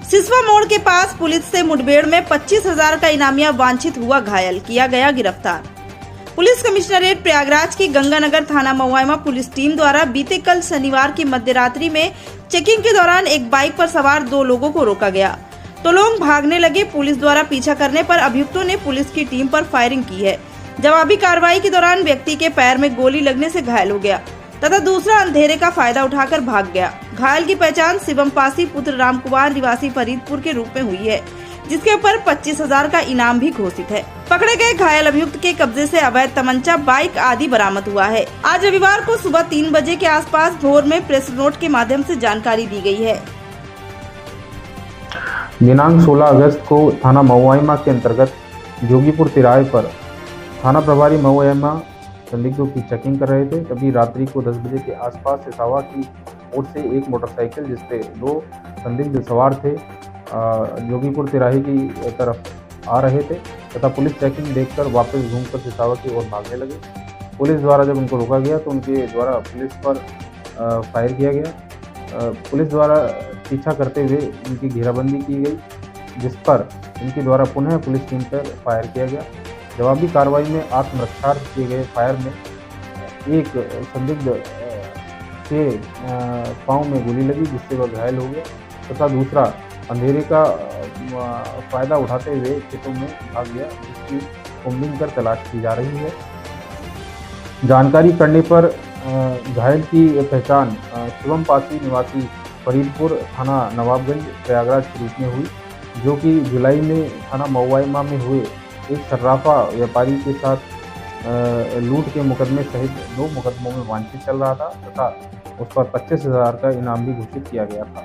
सिसवा मोड़ के पास पुलिस से मुठभेड़ में 25,000 का इनामिया वांछित हुआ घायल, किया गया गिरफ्तार। पुलिस कमिश्नरेट प्रयागराज की गंगानगर थाना महुआइमा पुलिस टीम द्वारा बीते कल शनिवार की मध्यरात्रि में चेकिंग के दौरान एक बाइक पर सवार 2 लोगों को रोका गया तो लोग भागने लगे। पुलिस द्वारा पीछा करने पर अभियुक्तों ने पुलिस की टीम पर फायरिंग की है। जवाबी कार्रवाई के दौरान व्यक्ति के पैर में गोली लगने से घायल हो गया तथा दूसरा अंधेरे का फायदा उठाकर भाग गया। घायल की पहचान शिवम पासी पुत्र रामकुमार निवासी फरीदपुर के रूप में हुई है, जिसके ऊपर 25,000 का इनाम भी घोषित है। पकड़े गए घायल अभियुक्त के कब्जे से अवैध तमंचा, बाइक आदि बरामद हुआ है। आज रविवार को सुबह 3 बजे के आसपास भोर में प्रेस नोट के माध्यम से जानकारी दी गई है। दिनांक 16 अगस्त को थाना महुआइमा के अंतर्गत जोगीपुर तिराहे पर थाना प्रभारी महुआइमा संदिग्धों की चेकिंग कर रहे थे। तभी रात्रि को 10 बजे के आसपास सिसावा की ओर से एक मोटरसाइकिल जिसपे 2 संदिग्ध सवार थे जोगीपुर तिराहे की तरफ आ रहे थे तथा पुलिस चेकिंग देखकर वापस घूमकर सिसावा की ओर भागने लगे। पुलिस द्वारा जब उनको रोका गया तो उनके द्वारा पुलिस पर फायर किया गया। पुलिस द्वारा पीछा करते हुए इनकी घेराबंदी की गई, जिस पर इनके द्वारा पुनः पुलिस टीम पर फायर किया गया। जवाबी कार्रवाई में आत्मरक्षार्थ किए गए फायर में एक संदिग्ध के पांव में गोली लगी, जिससे वह घायल हो गया तथा दूसरा अंधेरे का फायदा उठाते हुए खेतों में भाग गया, जिसकी कोम्बिंग कर तलाश की जा रही है। जानकारी करने पर घायल की पहचान शिवम पासी निवासी फरीदपुर थाना नवाबगंज प्रयागराज के रूप में हुई, जो कि जुलाई में थाना महुआइमा में हुए एक सर्राफा व्यापारी के साथ लूट के मुकदमे सहित 2 मुकदमों में वांछित चल रहा था तथा उस पर 25,000 का इनाम भी घोषित किया गया था।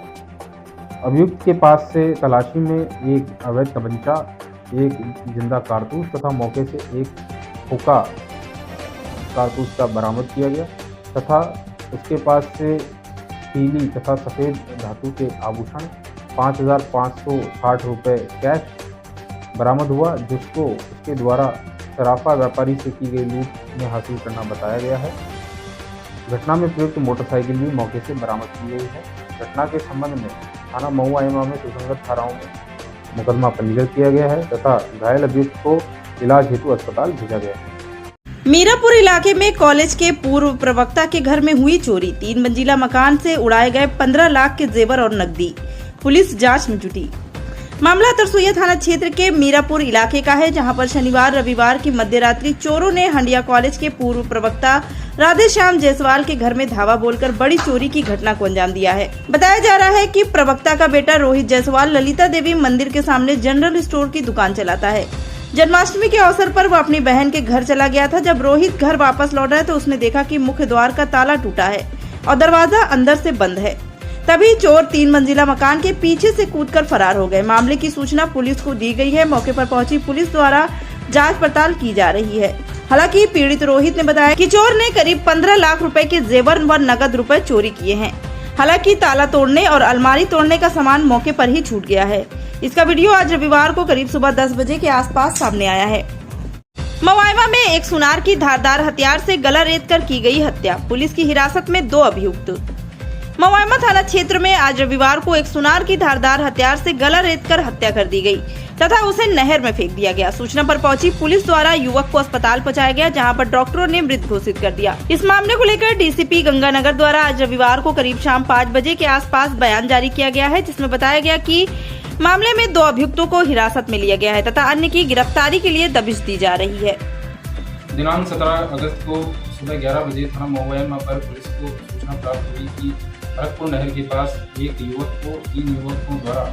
अभियुक्त के पास से तलाशी में एक अवैध तमंचा, एक जिंदा कारतूस तथा मौके से एक हुक्का कारतूस का बरामद किया गया तथा उसके पास से पीली तथा सफ़ेद धातु के आभूषण 5,560 रुपये कैश बरामद हुआ, जिसको उसके द्वारा सराफा व्यापारी से की गई लूट में हासिल करना बताया गया है। घटना में प्रयुक्त मोटरसाइकिल भी मौके से बरामद की गई है। घटना के संबंध में थाना महुआइमा में सुसंगत धाराओं में मुकदमा पंजीकृत किया गया है तथा घायल अभियुक्त को इलाज हेतु अस्पताल भेजा गया है। मीरापुर इलाके में कॉलेज के पूर्व प्रवक्ता के घर में हुई चोरी। 3 मंजिला मकान से उड़ाए गए 15 लाख के जेवर और नकदी। पुलिस जांच में जुटी। मामला तरसुइया थाना क्षेत्र के मीरापुर इलाके का है, जहां पर शनिवार रविवार की मध्यरात्रि चोरों ने हंडिया कॉलेज के पूर्व प्रवक्ता राधेश्याम जायसवाल के घर में धावा बोलकर बड़ी चोरी की घटना को अंजाम दिया है। बताया जा रहा है कि प्रवक्ता का बेटा रोहित जायसवाल ललिता देवी मंदिर के सामने जनरल स्टोर की दुकान चलाता है। जन्माष्टमी के अवसर पर वह अपनी बहन के घर चला गया था। जब रोहित घर वापस लौटा तो उसने देखा कि मुख्य द्वार का ताला टूटा है और दरवाजा अंदर से बंद है। तभी चोर 3 मंजिला मकान के पीछे से कूदकर फरार हो गए। मामले की सूचना पुलिस को दी गई है। मौके पर पहुंची पुलिस द्वारा जांच पड़ताल की जा रही है। हालांकि पीड़ित रोहित ने बताया कि चोर ने करीब 15 लाख रुपए के जेवर व नकद रुपए चोरी किए हैं। हालांकि ताला तोड़ने और अलमारी तोड़ने का सामान मौके पर ही छूट गया है। इसका वीडियो आज रविवार को करीब सुबह 10 बजे के आसपास सामने आया है। महुआइमा में एक सुनार की धारदार हथियार से गला रेत कर की गई हत्या। पुलिस की हिरासत में 2 अभियुक्त। महुआइमा थाना क्षेत्र में आज रविवार को एक सुनार की धारदार हथियार से गला रेत कर हत्या कर दी गई तथा उसे नहर में फेंक दिया गया। सूचना पर पहुंची पुलिस द्वारा युवक को अस्पताल पहुंचाया गया, जहां पर डॉक्टरों ने मृत घोषित कर दिया। इस मामले को लेकर डीसीपी गंगानगर द्वारा आज रविवार को करीब शाम 5 बजे के आसपास बयान जारी किया गया है, जिसमें बताया गया कि मामले में 2 अभियुक्तों को हिरासत में लिया गया है तथा अन्य की गिरफ्तारी के लिए दबिश दी जा रही है। दिनांक 17 अगस्त को सुबह 11 बजे थाना महुआइमा पर पुलिस को सूचना प्राप्त हुई कि खड़गपुर नहर के पास एक युवक को 3 युवकों द्वारा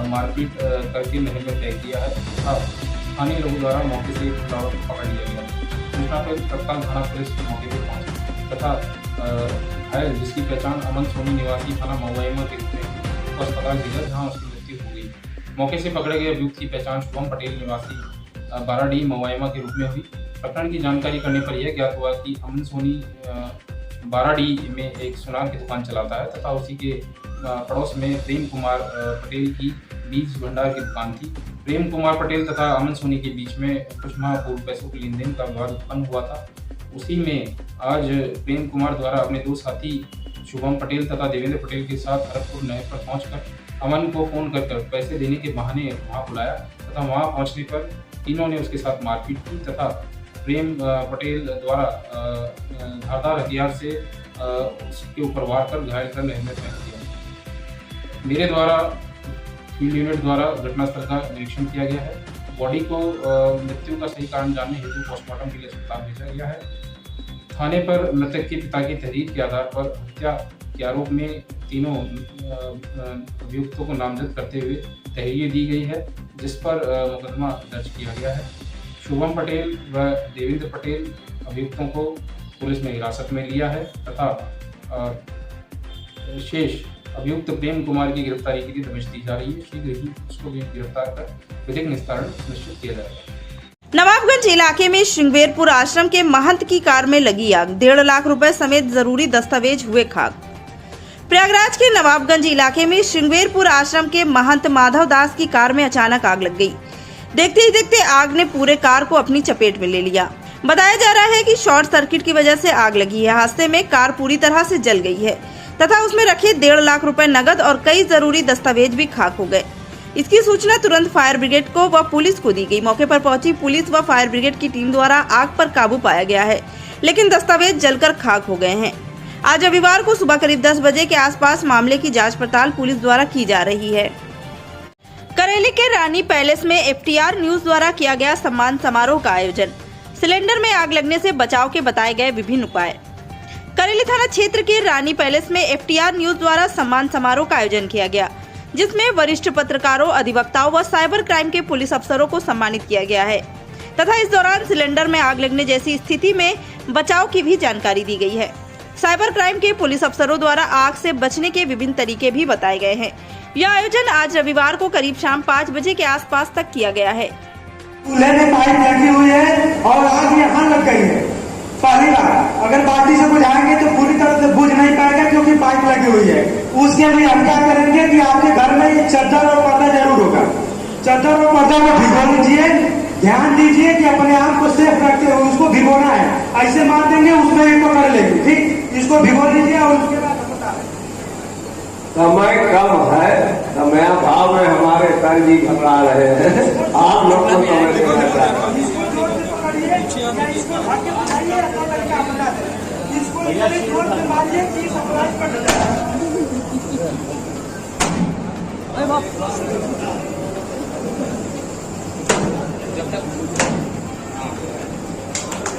मारपीट करके नहर में फेंक दिया है तथा स्थानीय लोगों द्वारा मौके से पकड़ लिया गया। सूचना पर तत्काल थाना पुलिस मौके पर पहुंची तथा घायल जिसकी पहचान अमन सोनी निवासी थाना महुआइमा के रूप में अस्पताल भेजा, जहाँ उसकी मृत्यु हो गई। मौके से पकड़े गए अभियुक्त की पहचान शुभम पटेल निवासी 12D महुआइमा के रूप में हुई। प्रकरण की जानकारी करने पर यह ज्ञात हुआ कि अमन सोनी 12D में एक सुनार की दुकान चलाता है तथा उसी के पड़ोस में प्रेम कुमार पटेल की बीज भंडार की दुकान थी। प्रेम कुमार पटेल तथा अमन सोनी के बीच में कुछ माह पूर्व पैसों के लेन देन का विवाद उत्पन्न हुआ था। उसी में आज प्रेम कुमार द्वारा अपने 2 साथी शुभम पटेल तथा देवेंद्र पटेल के साथ खड़गपुर नहर पर पहुंचकर अमन को फोन कर पैसे देने के बहाने वहां बुलाया तथा वहां पहुंचने पर तीनों ने उसके साथ मारपीट की तथा प्रेम पटेल द्वारा धारदार हथियार से उसके ऊपर वार कर घायल कर नहर में फेंक दिया। मेरे द्वारा फील्ड यूनिट द्वारा घटनास्थल का निरीक्षण किया गया है। बॉडी को मृत्यु का सही कारण जानने हेतु पोस्टमार्टम के लिए अस्पताल भेजा गया है। थाने पर मृतक के पिता की तहरीर के आधार पर हत्या के आरोप में तीनों अभियुक्तों को नामजद करते हुए तहरीर दी गई है, जिस पर मुकदमा दर्ज किया गया है। शुभम पटेल व देवेंद्र पटेल अभियुक्तों को पुलिस ने हिरासत में लिया है तथा शेष अभियुक्त प्रेम कुमार की गिरफ्तारी के लिए दबिश दी जा रही है। शीघ्र ही उसको भी गिरफ्तार कर विधिक निस्तारण निश्चित किया जाएगा। नवाबगंज इलाके में श्रृंगवेरपुर आश्रम के महंत की कार में लगी आग, 1.5 लाख रुपए समेत जरूरी दस्तावेज हुए खाक। प्रयागराज के नवाबगंज इलाके में श्रृंगवेरपुर आश्रम के महंत माधव दास की कार में अचानक आग लग गई। देखते ही देखते आग ने पूरे कार को अपनी चपेट में ले लिया। बताया जा रहा है कि शॉर्ट सर्किट की वजह से आग लगी है। हादसे में कार पूरी तरह से जल गई है तथा उसमें रखे 1.5 लाख रुपए नगद और कई जरूरी दस्तावेज भी खाक हो गए। इसकी सूचना तुरंत फायर ब्रिगेड को व पुलिस को दी गई। मौके पर पहुंची पुलिस व फायर ब्रिगेड की टीम द्वारा आग पर काबू पाया गया है, लेकिन दस्तावेज जलकर खाक हो गए हैं। आज रविवार को सुबह करीब 10 बजे के आसपास मामले की जांच पड़ताल पुलिस द्वारा की जा रही है। करेली के रानी पैलेस में FTR न्यूज द्वारा किया गया सम्मान समारोह का आयोजन। सिलेंडर में आग लगने से बचाव के बताए गए विभिन्न उपाय। करेली थाना क्षेत्र के रानी पैलेस में FTR न्यूज द्वारा सम्मान समारोह का आयोजन किया गया, जिसमें वरिष्ठ पत्रकारों, अधिवक्ताओं व साइबर क्राइम के पुलिस अफसरों को सम्मानित किया गया है तथा इस दौरान सिलेंडर में आग लगने जैसी स्थिति में बचाव की भी जानकारी दी गई है। साइबर क्राइम के पुलिस अफसरों द्वारा आग से बचने के विभिन्न तरीके भी बताए गए हैं। यह आयोजन आज रविवार को करीब शाम 5 बजे के आसपास तक किया गया है। चूल्हे में पाइप लगी हुई है और आग यहाँ लग गई है। पहली बात, अगर बाल्टी से बुझाएंगे तो पूरी तरह से बुझ नहीं पाएगा क्योंकि पाइप लगी हुई है। उसके लिए हम क्या करेंगे कि आपके घर में चादर और पर्दा जरूर होगा। चादर और पर्दा को भिगो लीजिए। ध्यान दीजिए कि अपने आप को सेफ रखते हुए उसको भिगोना है। ऐसे मार देंगे उसमें एक पकड़ लेगी। ठीक, इसको भिगो लीजिए और उसके बाद समय कम है, समय भाव में हमारे सर जी घबरा रहे हैं। आप लोग को समय से घबरा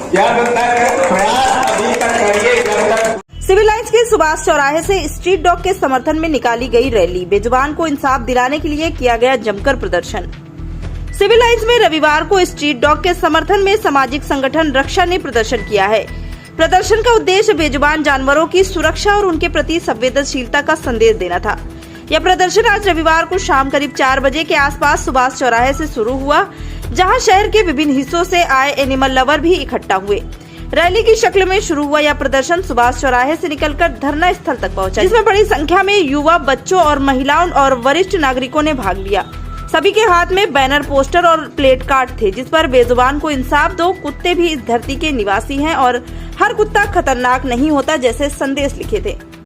क्या करता है, प्रयास अभी तक करिए जब तक। सिविल लाइंस के सुभाष चौराहे से स्ट्रीट डॉग के समर्थन में निकाली गई रैली। बेजुबान को इंसाफ दिलाने के लिए किया गया जमकर प्रदर्शन। सिविल लाइंस में रविवार को स्ट्रीट डॉग के समर्थन में सामाजिक संगठन रक्षा ने प्रदर्शन किया है। प्रदर्शन का उद्देश्य बेजुबान जानवरों की सुरक्षा और उनके प्रति संवेदनशीलता का संदेश देना था। यह प्रदर्शन आज रविवार को शाम करीब 4 बजे के आसपास सुभाष चौराहे से शुरू हुआ, जहां शहर के विभिन्न हिस्सों से आए एनिमल लवर भी इकट्ठा हुए। रैली की शक्ल में शुरू हुआ यह प्रदर्शन सुभाष चौराहे से निकलकर धरना स्थल तक पहुंचा, जिसमें बड़ी संख्या में युवा, बच्चों और महिलाओं और वरिष्ठ नागरिकों ने भाग लिया। सभी के हाथ में बैनर, पोस्टर और प्लेट कार्ड थे, जिस पर बेजुबान को इंसाफ दो, कुत्ते भी इस धरती के निवासी हैं और हर कुत्ता खतरनाक नहीं होता जैसे संदेश लिखे थे।